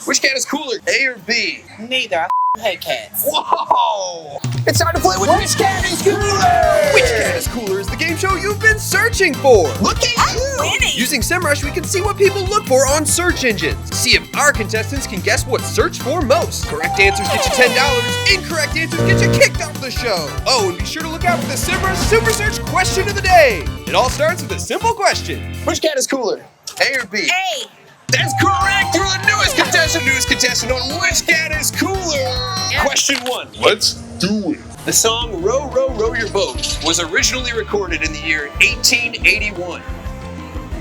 Which cat is cooler, A or B? Neither. I hate cats. Whoa! It's time to play with Which Cat is Cooler! Which Cat is Cooler is the game show you've been searching for. Look at you! Winning. Using Semrush, we can see what people look for on search engines. See if our contestants can guess what's searched for most. Correct answers get you $10. Incorrect answers get you kicked off the show. Oh, and be sure to look out for the Semrush Super Search question of the day. It all starts with a simple question. Which cat is cooler, A or B? A. That's correct! You're the newest contestant on Which Cat is Cooler? Yeah. Question 1. Let's do it. The song Row, Row, Row Your Boat was originally recorded in the year 1881.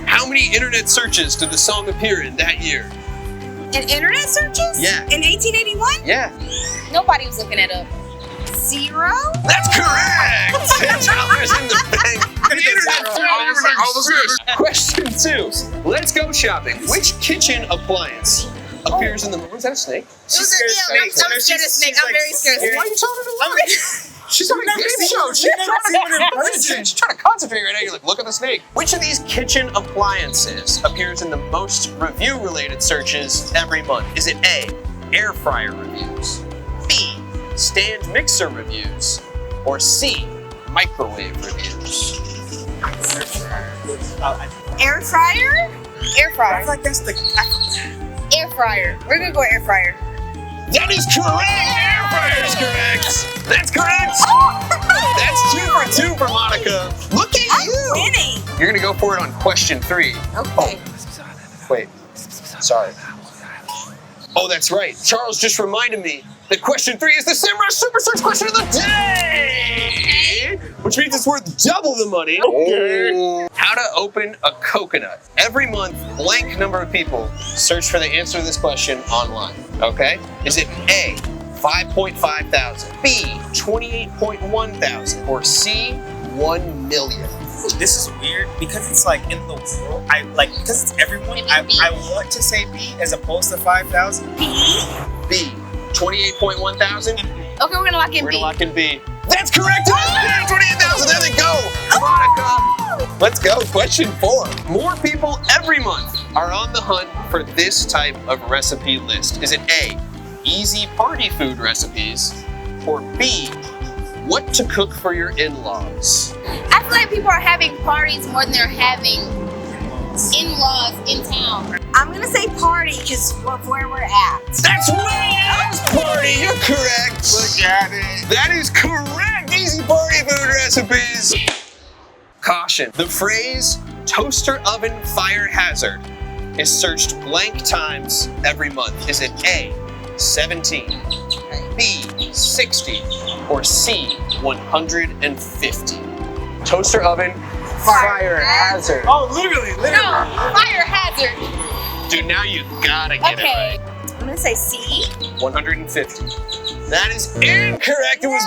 How many internet searches did the song appear in that year? In internet searches? Yeah. In 1881? Yeah. Nobody was looking it up. 0? That's correct! $10 in the bank. The internet. Question 2. Let's go shopping. Which kitchen appliance appears in the... Was that a snake? I'm scared of snake. I'm very scared of snake. Why are you talking to me? She's on a game show. She's trying to concentrate right now. You're like, look at the snake. Which of these kitchen appliances appears in the most review-related searches every month? Is it A, air fryer reviews, B, stand mixer reviews, or C, microwave reviews? Air fryer? Air I fryer. feel like that's the. Air fryer. We're gonna go air fryer. That is correct! Air fryer is correct! That's correct! That's 2 for Monica. Look at you! Winning. You're gonna go for it on question 3. Okay. Wait, sorry. Oh, that's right. Charles just reminded me that question 3 is the Semrush Super Search question of the day! Which means it's worth double the money. Okay. How to open a coconut. Every month, blank number of people search for the answer to this question online, okay? Is it A, 5.5 thousand, B, 28.1 thousand, or C, 1 million? This is weird because it's like in the world. Because it's everyone. I want to say B as opposed to 5,000. B? B, 28.1 thousand. Okay, we're gonna lock in We're B. gonna lock in B. That's correct! 28,000, there they go! Monica! Let's go, question 4. More people every month are on the hunt for this type of recipe list. Is it A, easy party food recipes, or B, what to cook for your in-laws? I feel like people are having parties more than they're having in-laws in town. I'm gonna say party because of where we're at. That's right! It is party! You're correct! Look at it. That is correct! Easy party food recipes! Caution. The phrase toaster oven fire hazard is searched blank times every month. Is it A, 17, B, 60, or C, 150? Toaster oven fire hazard. Oh, literally. No, fire hazard. Dude, now you gotta get it Okay, right. I'm gonna say C. 150. That is incorrect. It was...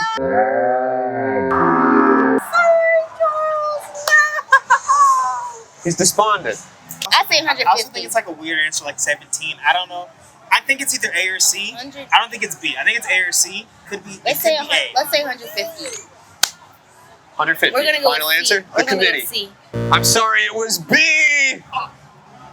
Sorry, Charles. No. He's despondent. I say I also 150. think it's like a weird answer, like 17. I don't know. I think it's either A or C. 100. I don't think it's B. I think it's A or C. Could be. Let's say 150. 150. We're gonna go Final with answer? C. We're The gonna go committee. with C. I'm sorry, it was B.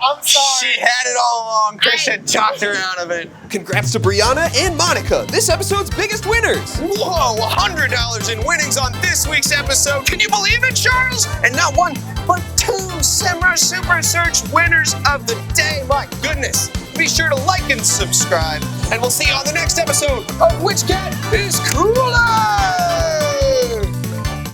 I'm sorry. She had it all along. Christian talked her out of it. Congrats to Brianna and Monica, this episode's biggest winners. Whoa, $100 in winnings on this week's episode. Can you believe it, Charles? And not 1, but 2 Semrush Super Search winners of the day. My goodness. Be sure to like and subscribe, and we'll see you on the next episode of Which Cat is Cooler?